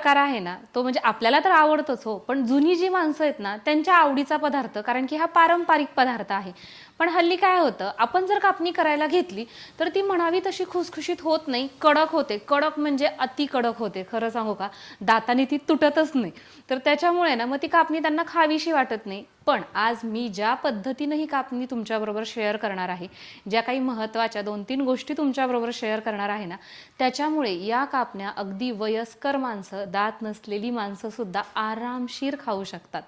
प्रकार आहे ना तो म्हणजे आपल्याला तर आवडतोच हो, पण जुनी जी माणसं आहेत ना त्यांच्या आवडीचा पदार्थ, कारण की हा पारंपरिक पदार्थ आहे. पण हल्ली काय होतं, आपण जर कापणी करायला घेतली तर ती म्हणावी तशी खुसखुशीत होत नाही, कडक होते. कडक म्हणजे अति कडक होते, खरं सांगू का, दाताने ती तुटतच नाही. तर त्याच्यामुळे ना मग ती कापणी त्यांना खावीशी वाटत नाही. पण आज मी ज्या पद्धतीने ही कापणी तुमच्याबरोबर शेअर करणार आहे, ज्या काही महत्त्वाच्या 2-3 गोष्टी तुमच्याबरोबर शेअर करणार आहे ना, त्याच्यामुळे या कापण्या अगदी वयस्कर माणसं, दात नसलेली माणसं सुद्धा आरामशीर खाऊ शकतात.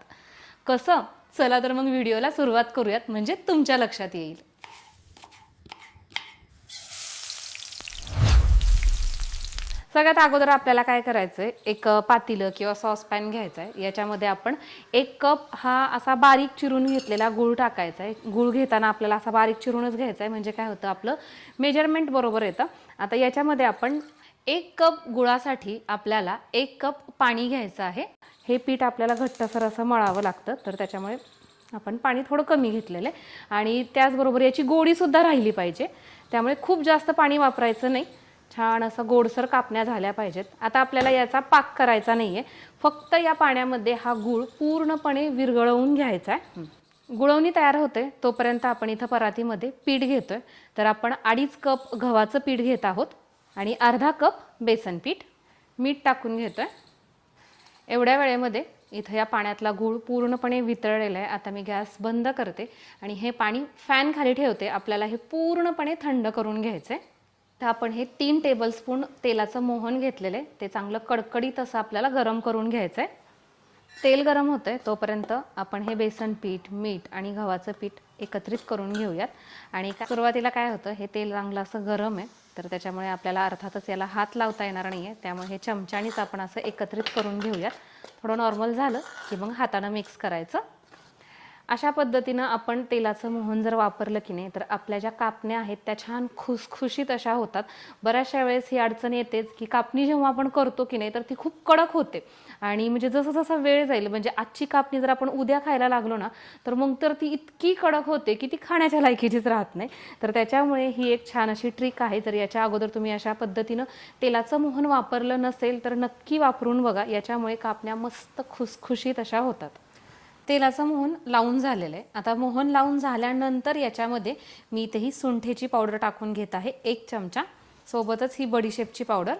कसं? चला तर मग व्हिडिओला सुरुवात करूयात, म्हणजे तुमच्या लक्षात येईल. सगळ्यात अगोदर आपल्याला काय करायचंय, एक पातेलं किंवा सॉसपॅन घ्यायचा आहे. याच्यामध्ये आपण 1 कप हा असा बारीक चिरून घेतलेला गूळ टाकायचा आहे. गूळ घेताना आपल्याला असा बारीक चिरूनच घ्यायचा आहे, म्हणजे काय होतं, आपलं मेजरमेंट बरोबर येतं. आता याच्यामध्ये आपण 1 कप गुळासाठी आपल्याला 1 कप पाणी घ्यायचं आहे. हे पीठ आपल्याला घट्टसर असं मळावं लागतं, तर त्याच्यामुळे आपण पाणी थोडं कमी घेतलेलं आहे. आणि त्याचबरोबर याची गोडीसुद्धा राहिली पाहिजे, त्यामुळे खूप जास्त पाणी वापरायचं नाही. छान असं गोडसर कापण्या झाल्या पाहिजेत. आता आपल्याला याचा पाक करायचा नाहीये, फक्त या पाण्यामध्ये हा गूळ पूर्णपणे विरघळवून घ्यायचा आहे. गुळवणी तयार होते तोपर्यंत आपण इथं परातीमध्ये पीठ घेतोय. तर आपण 2.5 कप गव्हाचं पीठ घेत आहोत आणि अर्धा कप बेसन पीठ. मीठ टाकून घेतोय. एवढ्या वेळेमध्ये इथं या पाण्यातला गूळ पूर्णपणे वितळलेला आहे. आता मी गॅस बंद करते आणि हे पाणी फॅन खाली ठेवते. आपल्याला हे पूर्णपणे थंड करून घ्यायचंय. तर आपण हे 3 टेबलस्पून तेलाचं मोहन घेतलेलं आहे, ते चांगलं कडकडीत असं आपल्याला गरम करून घ्यायचं आहे. तेल गरम होतंय तोपर्यंत आपण हे बेसन पीठ, मीठ आणि गव्हाचं पीठ एकत्रित करून घेऊयात. आणि सुरुवातीला काय होतं, हे तेल चांगलं असं गरम आहे, तर त्याच्यामुळे आपल्याला अर्थातच याला हात लावता येणार नाही आहे. त्यामुळे हे चमच्यानीच आपण असं एकत्रित करून घेऊयात. थोडं नॉर्मल झालं की मग हातानं मिक्स करायचं. अशा पद्धतीनं आपण तेलाचं मोहन जर वापरलं की नाही, तर आपल्या ज्या कापण्या आहेत त्या छान खुसखुशीत अशा होतात. बऱ्याचशा वेळेस ही अडचण येतेच की कापणी जेव्हा आपण करतो की नाही, तर ती खूप कडक होते. आणि म्हणजे जसं जसं वेळ जाईल, म्हणजे आजची कापणी जर आपण उद्या खायला लागलो ना, तर मग तर ती इतकी कडक होते की ती खाण्याच्या लायकीचीच राहत नाही. तर त्याच्यामुळे ही एक छान अशी ट्रिक आहे. जर याच्या अगोदर तुम्ही अशा पद्धतीनं तेलाचं मोहन वापरलं नसेल तर नक्की वापरून बघा. याच्यामुळे कापण्या मस्त खुसखुशीत अशा होतात. तेलाचं मोहन लावून झालेलं आहे. आता मोहन लावून झाल्यानंतर याच्यामध्ये मी इथेही सुंठेची पावडर टाकून घेत आहे, 1 चमचा. सोबतच ही बडीशेपची पावडर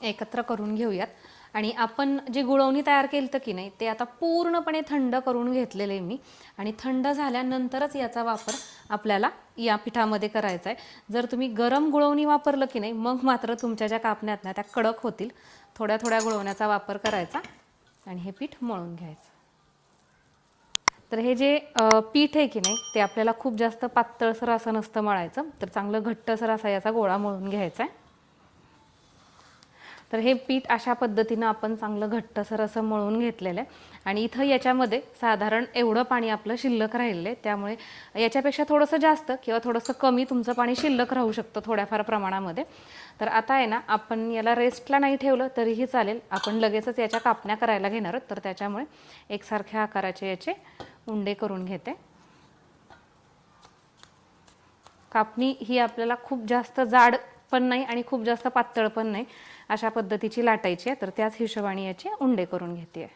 एकत्र करून घेऊयात. आणि आपण जे गुळवणी तयार केलं की नाही, ते आता पूर्णपणे थंड करून घेतलेलं आहे मी. आणि थंड झाल्यानंतरच याचा वापर आपल्याला या पिठामध्ये करायचा आहे. जर तुम्ही गरम गुळवणी वापरलं की नाही, मग मात्र तुमच्या ज्या कापण्यात ना त्या कडक होतील. थोड्या थोड्या गुळवण्याचा वापर करायचा आणि हे पीठ मळून घ्यायचं. तर हे जे पीठ आहे की नाही, ते आपल्याला खूप जास्त पातळसर असं नसतं मळायचं, तर चांगलं घट्टसर असा याचा गोळा मळून घ्यायचा आहे. तर हे पीठ अशा पद्धतीनं आपण चांगलं घट्टसर असं मळून घेतलेलं आहे. आणि इथं याच्यामध्ये साधारण एवढं पाणी आपलं शिल्लक राहिलेलं आहे, त्यामुळे याच्यापेक्षा थोडंसं जास्त किंवा थोडंसं कमी तुमचं पाणी शिल्लक राहू शकतं थोड्याफार प्रमाणामध्ये. तर आता आहे ना, आपण याला रेस्टला नाही ठेवलं तरीही चालेल, आपण लगेचच याच्या कापण्या करायला घेणार आहोत. तर त्याच्यामुळे एकसारख्या आकाराचे याचे उंडे करून घेते. कापणी ही आपल्याला खूप जास्त जाड पण नाही आणि खूप जास्त पातळ पण नाही, अशा पद्धतीची लाटायची आहे. तर त्याच हिशोबाने याचे उंडे करून घेते.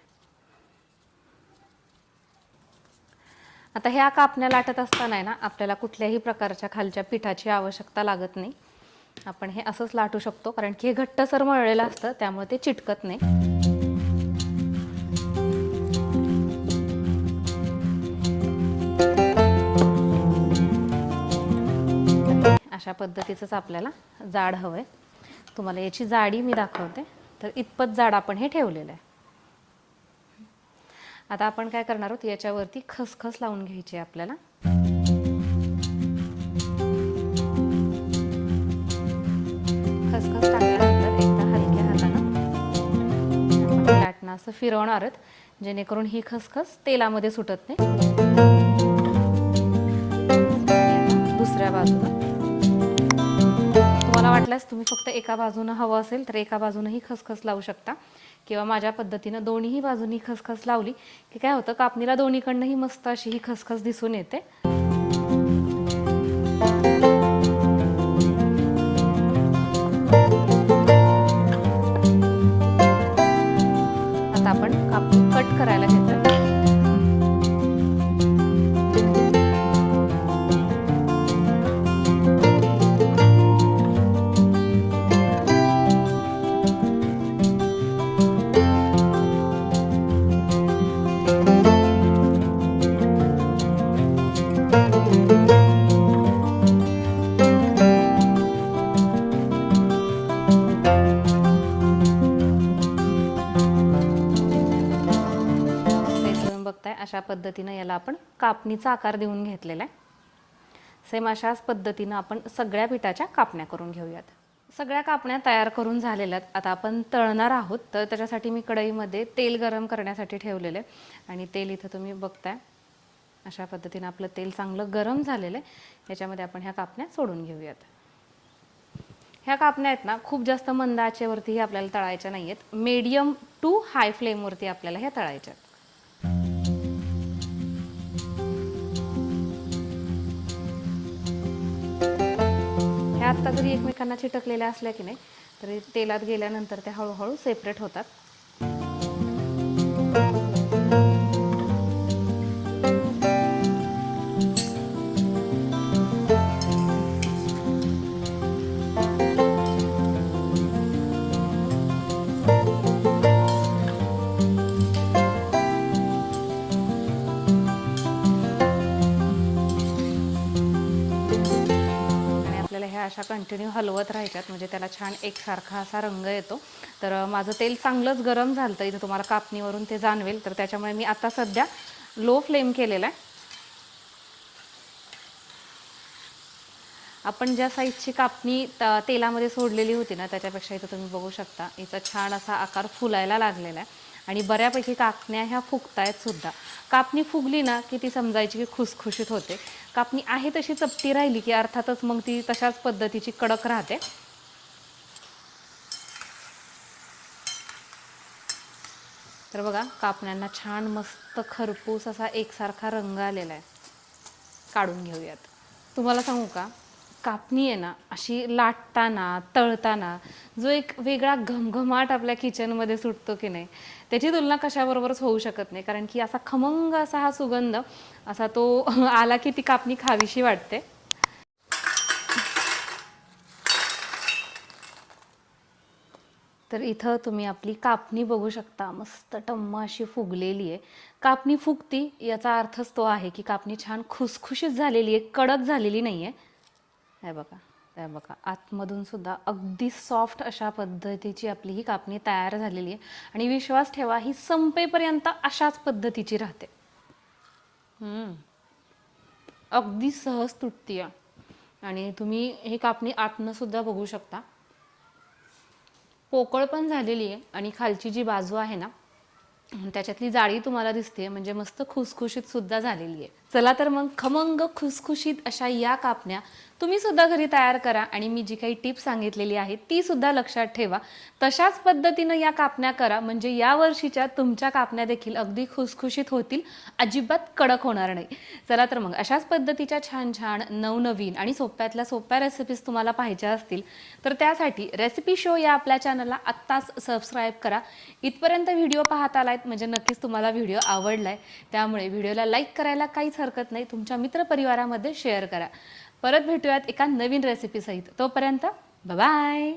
आता ह्या कापण्या लाटत असताना ना, आपल्याला कुठल्याही प्रकारच्या खालच्या पिठाची आवश्यकता लागत नाही. आपण हे असंच लाटू शकतो, कारण की हे घट्टसर मळलेलं असतं, त्यामुळे ते चिटकत नाही. अशा पद्धतीचंच आपल्याला जाड हवंय. तुम्हाला याची जाडी मी दाखवते. तर इतपत जाड आपण हे ठेवलेलं आहे. आता आपण काय करणार आहोत, याच्यावरती खसखस लावून घ्यायची आपल्याला. खसखस टाकल्यानंतर एकदा हलक्या हातानं आपण लाटणं असं फिरवणार आहोत, जेणेकरून ही खसखस तेलामध्ये सुटत नाही. दुसऱ्या बाजूला तुम्हाला वाटल्यास तुम्ही फक्त एका बाजूनं हवं असेल तर एका बाजूनही खसखस लावू शकता, किंवा माझ्या पद्धतीनं दोन्ही बाजूनी खसखस लावली की काय होतं, कापणीला दोन्हीकडनंही मस्त अशी ही खसखस दिसून येते. आता आपण कापून कट करायला घेतोय. बघताय अशा पद्धतीनं याला आपण कापणीचा आकार देऊन घेतलेला आहे. सेम अशाच पद्धतीनं आपण सगळ्या पिठाच्या कापण्या करून घेऊयात. सगळ्या कापण्या तयार करून झालेल्या आहेत. आता आपण तळणार आहोत, तर त्याच्यासाठी मी कढईमध्ये तेल गरम करण्यासाठी ठेवलेलं आहे आणि तेल इथं तुम्ही बघताय अशा पद्धतीनं आपलं तेल चांगलं गरम झालेलं आहे. याच्यामध्ये आपण ह्या कापण्या सोडून घेऊयात. ह्या कापण्या आहेत ना खूप जास्त मंद आचेवरतीही आपल्याला तळायच्या नाही आहेत. मीडियम टू हाय फ्लेमवरती आपल्याला ह्या तळायच्या आहेत. ह्या आत्ता जरी एकमेकांना चिटकलेल्या असल्या की नाही तरी तेलात गेल्यानंतर त्या हळूहळू सेपरेट होतात. अशा कंटिन्यू हलवत राहायच्यात म्हणजे त्याला छान एकसारखा असा रंग येतो. तर माझं तेल चांगलंच गरम झालं इथं तुम्हाला कापणीवरून ते जाणवेल. तर त्याच्यामुळे मी आता सध्या लो फ्लेम केलेला आहे. आपण ज्या साईजची कापणी तेलामध्ये सोडलेली होती ना त्याच्यापेक्षा इथं तुम्ही बघू शकता हिचा छान असा आकार फुलायला लागलेला आहे आणि बऱ्यापैकी कापण्या ह्या फुगतायत सुद्धा. कापणी फुगली ना की ती समजायची की खुसखुशीत होते. कापणी आहे तशी चपटी राहिली की अर्थातच मग ती तशाच पद्धतीची कडक राहते. तर बघा कापण्यांना छान मस्त खरपूस असा एकसारखा रंग आलेला आहे. काढून घेऊयात. तुम्हाला सांगू का कापणी आहे ना अशी लाटताना तळताना जो एक वेगळा घमघमाट आपल्या किचनमध्ये सुटतो की नाही त्याची तुलना कशाबरोबरच होऊ शकत नाही. कारण की असा खमंग असा हा सुगंध असा तो आला की ती कापणी खावीशी वाटते. तर इथं तुम्ही आपली कापणी बघू शकता मस्त टम्म अशी फुगलेली आहे. कापणी फुगती याचा अर्थच तो आहे की कापणी छान खुसखुशीत झालेली आहे, कडक झालेली नाही आहे. हे बघा आतमधून सुद्धा अगदी सॉफ्ट अशा पद्धतीची आपली ही कापणी तयार झालेली आहे आणि विश्वास ठेवा ही संपेपर्यंत अशाच पद्धतीची राहते. अगदी सहज तुटते आणि तुम्ही ही कापणी आतनं सुद्धा बघू शकता पोकळ पण झालेली आहे आणि खालची जी बाजू आहे ना त्याच्यातली जाळी तुम्हाला दिसते म्हणजे मस्त खुसखुशीत सुद्धा झालेली आहे. चला तर मग खमंग खुसखुशीत अशा या कापण्या तुम्ही सुद्धा घरी तयार करा आणि मी जी काही टिप्स सांगितलेली आहे ती सुद्धा लक्षात ठेवा. तशाच पद्धतीनं या कापण्या करा म्हणजे या वर्षीच्या तुमच्या कापण्या देखील अगदी खुसखुशीत होतील, अजिबात कडक होणार नाही. चला तर मग अशाच पद्धतीच्या छान छान नवनवीन आणि सोप्यातल्या सोप्या रेसिपीज तुम्हाला पाहिजे असतील तर त्यासाठी रेसिपी शो या आपल्या चॅनलला आत्ताच सबस्क्राईब करा. इथपर्यंत व्हिडिओ पाहत आलात म्हणजे नक्कीच तुम्हाला व्हिडिओ आवडलाय. त्यामुळे व्हिडिओला लाईक करायला काहीच हरकत नाही. तुमच्या मित्रपरिवारामध्ये शेअर करा. परत भेटूयात एका नवीन रेसिपी सहित. तोपर्यंत बाय बाय.